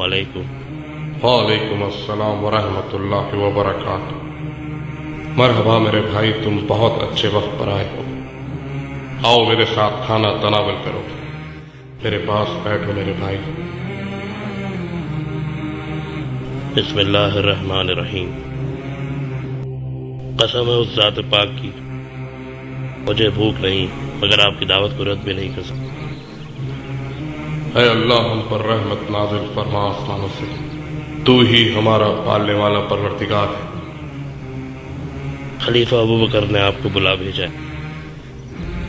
علیکم۔ وعلیکم السلام ورحمۃ اللہ وبرکاتہ۔ مرحبا میرے بھائی، تم بہت اچھے وقت پر آئے ہو۔ آؤ میرے ساتھ کھانا تناول کرو، میرے پاس بیٹھو میرے بھائی۔ بسم اللہ الرحمن الرحیم۔ قسم ہے اس ذات پاک کی، مجھے بھوک نہیں مگر آپ کی دعوت کو رد بھی نہیں کر سکتا۔ اے اللہ، ہم پر رحمت نازل فرما آسمانوں سے، تو ہی ہمارا پالنے والا پروردگار ہے۔ خلیفہ ابوبکر نے آپ کو بلا بھیجا ہے۔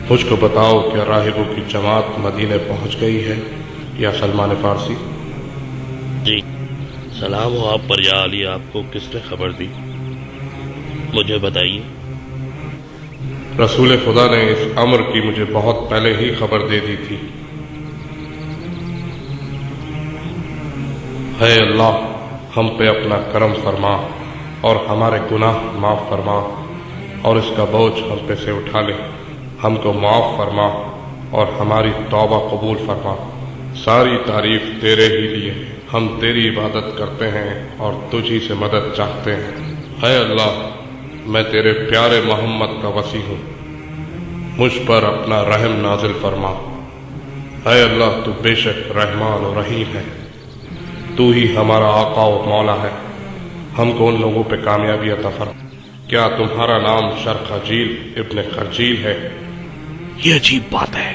مجھ کو بتاؤ، کیا راہبوں کی جماعت مدینے پہنچ گئی ہے یا سلمان فارسی؟ جی، سلام ہو آپ پر یا علی، آپ کو کس نے خبر دی؟ مجھے بتائیے۔ رسول خدا نے اس امر کی مجھے بہت پہلے ہی خبر دے دی تھی۔ اے اللہ، ہم پہ اپنا کرم فرما اور ہمارے گناہ معاف فرما، اور اس کا بوجھ ہم پہ سے اٹھا لے۔ ہم کو معاف فرما اور ہماری توبہ قبول فرما۔ ساری تعریف تیرے ہی لیے، ہم تیری عبادت کرتے ہیں اور تجھی سے مدد چاہتے ہیں۔ اے اللہ، میں تیرے پیارے محمد کا وصی ہوں، مجھ پر اپنا رحم نازل فرما۔ اے اللہ، تو بے شک رحمان و رحیم ہے، تو ہی ہمارا آقا و مولا ہے، ہم کو ان لوگوں پہ کامیابی عطا فرما۔ کیا تمہارا نام شرخجیل ابن خرجیل ہے؟ یہ عجیب بات ہے،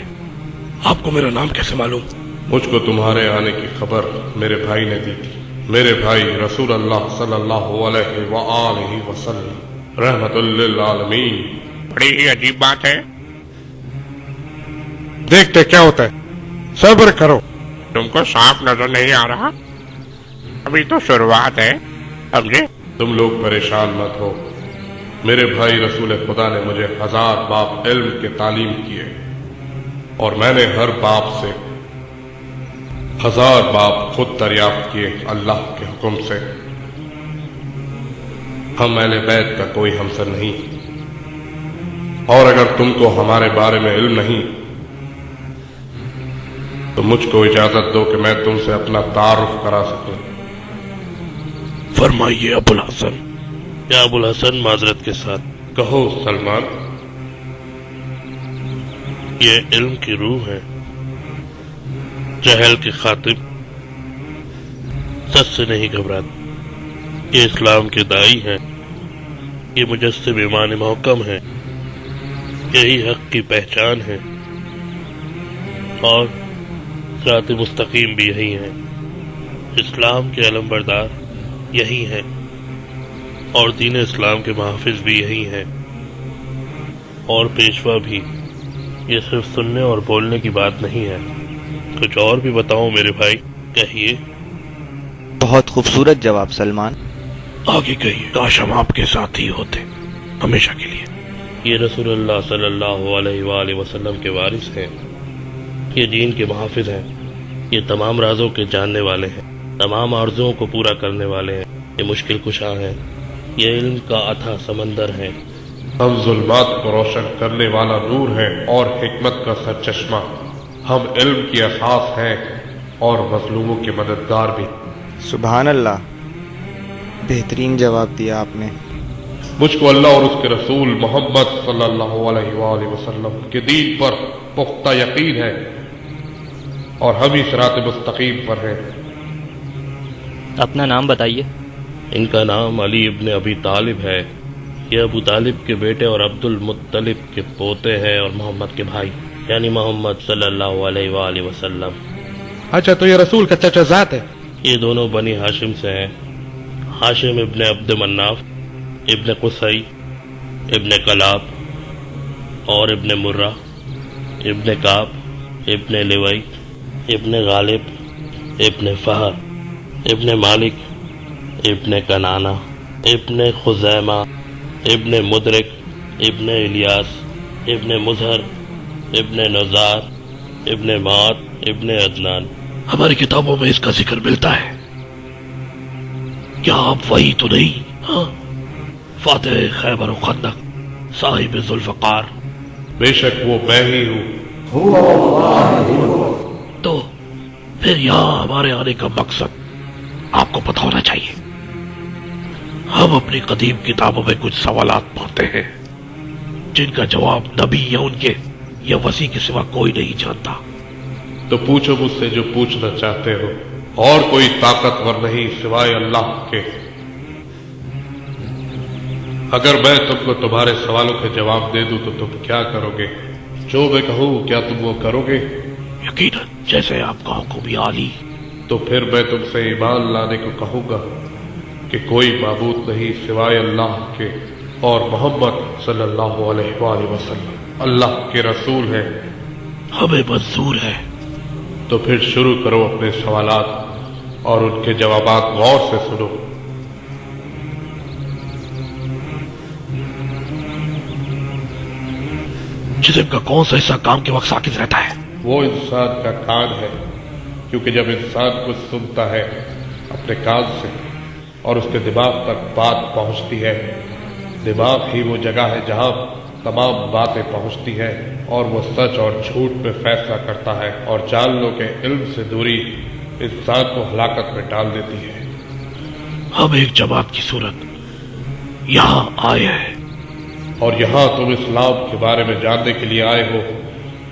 آپ کو میرا نام کیسے معلوم؟ مجھ کو تمہارے آنے کی خبر میرے بھائی نے دی تھی۔ میرے بھائی رسول اللہ صلی اللہ علیہ وآلہ وسلم رحمت للعالمین۔ بڑی ہی عجیب بات ہے، دیکھتے کیا ہوتا ہے، صبر کرو۔ تم کو صاف نظر نہیں آ رہا؟ ابھی تو شروعات ہے، سمجھے؟ تم لوگ پریشان مت ہو، میرے بھائی رسول خدا نے مجھے 1000 باب علم کے تعلیم کیے، اور میں نے ہر باب سے 1000 باب خود دریافت کیے اللہ کے حکم سے۔ ہم اہل بیت کا کوئی ہمسر نہیں، اور اگر تم کو ہمارے بارے میں علم نہیں تو مجھ کو اجازت دو کہ میں تم سے اپنا تعارف کرا سکوں۔ فرمائیے ابو الحسن۔ کیا ابو الحسن معذرت کے ساتھ؟ کہو سلمان۔ یہ علم کی روح ہے، جہل کے خاطب، سچ سے نہیں گھبراتے۔ یہ اسلام کے دائی ہیں، یہ مجسم ایمان محکم ہے، یہی حق کی پہچان ہے، اور صراط مستقیم بھی یہی ہے۔ اسلام کے علم بردار یہی ہیں، اور دین اسلام کے محافظ بھی یہی ہیں، اور پیشوا بھی۔ یہ صرف سننے اور بولنے کی بات نہیں ہے، کچھ اور بھی بتاؤں میرے بھائی؟ کہیے۔ بہت خوبصورت جواب سلمان۔ آگے کہیے، کاش ہم آپ کے ساتھ ہی ہوتے ہمیشہ کے لیے۔ یہ رسول اللہ صلی اللہ علیہ وآلہ وسلم کے وارث ہیں، یہ دین کے محافظ ہیں، یہ تمام رازوں کے جاننے والے ہیں، تمام آرزوؤں کو پورا کرنے والے ہیں، یہ مشکل کشا ہیں، یہ علم کا اتھا سمندر ہے۔ ہم ظلمات کو روشن کرنے والا نور ہے اور حکمت کا سرچشمہ، ہم علم کی اساس ہیں اور مظلوموں کے مددگار بھی۔ سبحان اللہ، بہترین جواب دیا آپ نے۔ مجھ کو اللہ اور اس کے رسول محمد صلی اللہ علیہ وآلہ وسلم کے دین پر پختہ یقین ہے، اور ہم ہی صراط مستقیم پر ہیں۔ اپنا نام بتائیے۔ ان کا نام علی ابن ابی طالب ہے، یہ ابو طالب کے بیٹے اور عبد المطلب کے پوتے ہیں، اور محمد کے بھائی یعنی محمد صلی اللہ علیہ وآلہ وسلم۔ اچھا، تو یہ رسول کا چچا ذات ہے؟ یہ دونوں بنی ہاشم سے ہیں، ہاشم ابن عبد مناف، ابن قصی، ابن کلاب، اور ابن مرہ، ابن کعب، ابن لوئی، ابن غالب، ابن فہر، ابن مالک، ابن کنانہ، ابن خزیمہ، ابن مدرک، ابن الیاس، ابن مظہر، ابن نزار، ابن مات، ابن عدنان۔ ہماری کتابوں میں اس کا ذکر ملتا ہے، کیا آپ وہی تو نہیں؟ ہاں، فاتح خیبر و خندق، صاحب ذوالفقار۔ بے شک وہ میں ہی ہوں۔ تو پھر یہاں ہمارے آنے کا مقصد آپ کو پتا ہونا چاہیے، ہم اپنی قدیم کتابوں میں کچھ سوالات پاتے ہیں جن کا جواب نبی یا ان کے یا وسیع کے سوا کوئی نہیں جانتا۔ تو پوچھو مجھ سے جو پوچھنا چاہتے ہو، اور کوئی طاقتور نہیں سوائے اللہ کے۔ اگر میں تم کو تمہارے سوالوں کے جواب دے دوں تو تم کیا کرو گے؟ جو میں کہوں کیا تم وہ کرو گے؟ یقیناً جیسے آپ کا حکم یا علی۔ تو پھر میں تم سے ایمان لانے کو کہوں گا کہ کوئی معبود نہیں سوائے اللہ کے، اور محمد صلی اللہ علیہ وآلہ وسلم اللہ کے رسول ہیں۔ ہمیں منظور ہے۔ تو پھر شروع کرو اپنے سوالات اور ان کے جوابات غور سے سنو۔ جسم کا کون سا حصہ کام کے وقت ساکت رہتا ہے؟ وہ انسان کا کان ہے، کیونکہ جب انسان کچھ سنتا ہے اپنے کان سے اور اس کے دماغ تک بات پہنچتی ہے، دماغ ہی وہ جگہ ہے جہاں تمام باتیں پہنچتی ہیں، اور وہ سچ اور جھوٹ پہ فیصلہ کرتا ہے، اور جان لو کہ علم سے دوری انسان کو ہلاکت میں ڈال دیتی ہے۔ ہم ایک جماعت کی صورت یہاں آئے ہیں، اور یہاں تم اسلام کے بارے میں جاننے کے لیے آئے ہو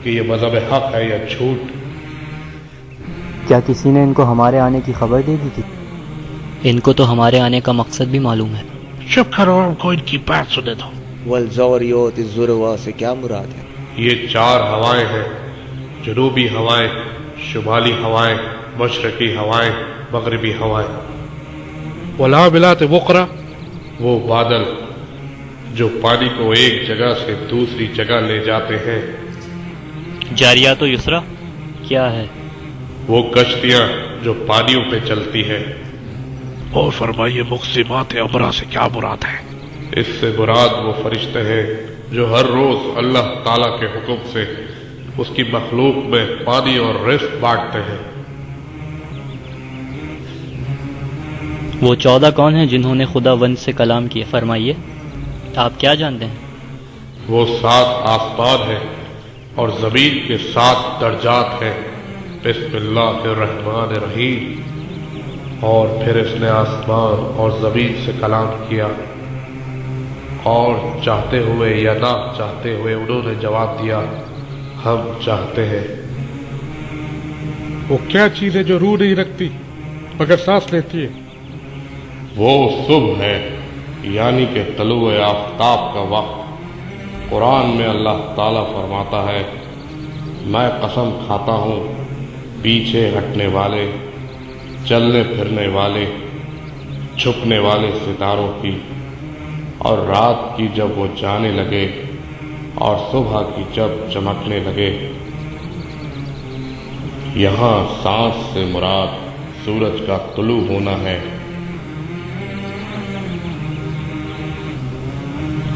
کہ یہ مذہب حق ہے یا جھوٹ۔ کیا کسی نے ان کو ہمارے آنے کی خبر دے دی تھی؟ ان کو تو ہمارے آنے کا مقصد بھی معلوم ہے۔ چپ کرو، ہم کو ان کی بات سنے دو۔ والزوریات الذروا سے کیا مراد ہے؟ یہ 4 ہوائیں ہیں، جنوبی ہوائیں، شمالی ہوائیں، مشرقی ہوائیں، مغربی ہوائیں۔ والعاملات وقرا، وہ بادل جو پانی کو ایک جگہ سے دوسری جگہ لے جاتے ہیں۔ جاریات و یسرا کیا ہے؟ وہ کشتیاں جو پانیوں پہ چلتی ہیں۔ اور فرمائیے مقسمات امرا سے کیا مراد ہے؟ اس سے مراد وہ فرشتے ہیں جو ہر روز اللہ تعالیٰ کے حکم سے اس کی مخلوق میں پانی اور رزق بانٹتے ہیں۔ وہ 14 کون ہیں جنہوں نے خدا وند سے کلام کیا؟ فرمائیے، آپ کیا جانتے ہیں؟ وہ 7 آسمان ہیں اور زمین کے 7 درجات ہیں۔ بسم اللہ الرحمن الرحیم۔ اور پھر اس نے آسمان اور زمین سے کلام کیا، اور چاہتے ہوئے یا نہ چاہتے ہوئے انہوں نے جواب دیا، ہم چاہتے ہیں۔ وہ کیا چیز ہے جو روح نہیں رکھتی مگر سانس لیتی ہے؟ وہ صبح ہے، یعنی کہ طلوع آفتاب کا وقت۔ قرآن میں اللہ تعالیٰ فرماتا ہے، میں قسم کھاتا ہوں پیچھے ہٹنے والے، چلنے پھرنے والے، چھپنے والے ستاروں کی، اور رات کی جب وہ جانے لگے اور صبح کی جب چمکنے لگے۔ یہاں سانس سے مراد سورج کا طلوع ہونا ہے۔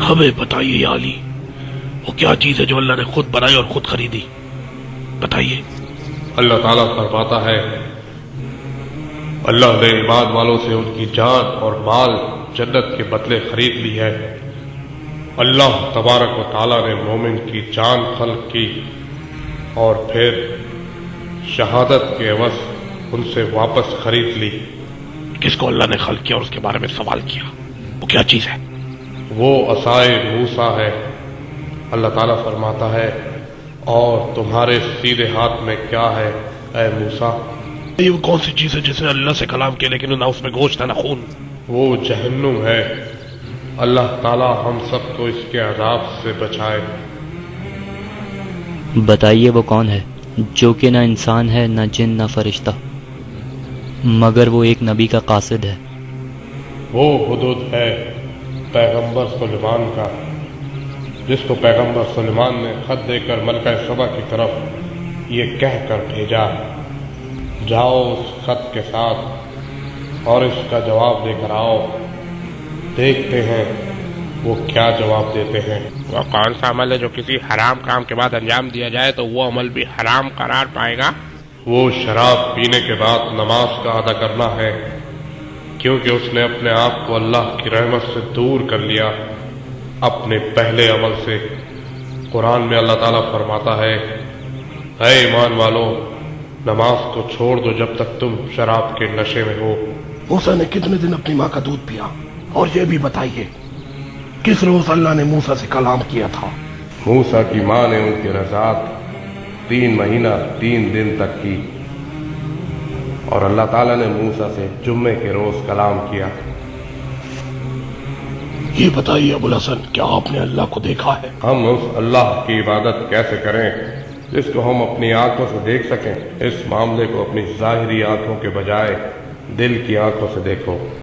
ہمیں بتائیے یا علی، وہ کیا چیز ہے جو اللہ نے خود بنائی اور خود خریدی؟ بتائیے۔ اللہ تعالیٰ فرماتا ہے، اللہ نے ایمان والوں سے ان کی جان اور مال جنت کے بدلے خرید لی ہے۔ اللہ تبارک و تعالیٰ نے مومن کی جان خلق کی اور پھر شہادت کے عوض ان سے واپس خرید لی۔ کس کو اللہ نے خلق کیا اور اس کے بارے میں سوال کیا؟ وہ کیا چیز ہے؟ وہ عصائے موسیٰ ہے۔ اللہ تعالیٰ فرماتا ہے، اور تمہارے سیدھے ہاتھ میں کیا ہے اے موسیٰ؟ یہ وہ کون سی چیز ہے جس نے اللہ سے کلام کیا لیکن نہ اس میں گوشت ہے نہ خون؟ وہ جہنم ہے۔ اللہ تعالیٰ ہم سب کو اس کے عذاب سے بچائے۔ بتائیے وہ کون ہے جو کہ نہ انسان ہے نہ جن نہ فرشتہ، مگر وہ ایک نبی کا قاصد ہے۔ وہ حدود ہے پیغمبر سلیمان کا، جس کو پیغمبر سلیمان نے خط دے کر ملکہ سبا کی طرف یہ کہہ کر بھیجا، جاؤ اس خط کے ساتھ اور اس کا جواب دے کر آؤ، دیکھتے ہیں وہ کیا جواب دیتے ہیں۔ وہ کون سا عمل ہے جو کسی حرام کام کے بعد انجام دیا جائے تو وہ عمل بھی حرام قرار پائے گا؟ وہ شراب پینے کے بعد نماز کا ادا کرنا ہے، کیونکہ اس نے اپنے آپ کو اللہ کی رحمت سے دور کر لیا اپنے پہلے عمل سے۔ قرآن میں اللہ تعالیٰ فرماتا ہے، اے ایمان والو، نماز کو چھوڑ دو جب تک تم شراب کے نشے میں ہو، موسیٰ نے کتنے دن اپنی ماں کا دودھ پیا؟ اور یہ بھی بتائیے کس روز اللہ نے موسیٰ سے کلام کیا تھا؟ موسیٰ کی ماں نے ان کی رضاعت 3 مہینہ 3 دن تک کی، اور اللہ تعالیٰ نے موسیٰ سے جمعے کے روز کلام کیا۔ یہ بتائیے ابو الحسن، کیا آپ نے اللہ کو دیکھا ہے؟ ہم اس اللہ کی عبادت کیسے کریں جس کو ہم اپنی آنکھوں سے دیکھ سکیں؟ اس معاملے کو اپنی ظاہری آنکھوں کے بجائے دل کی آنکھوں سے دیکھو۔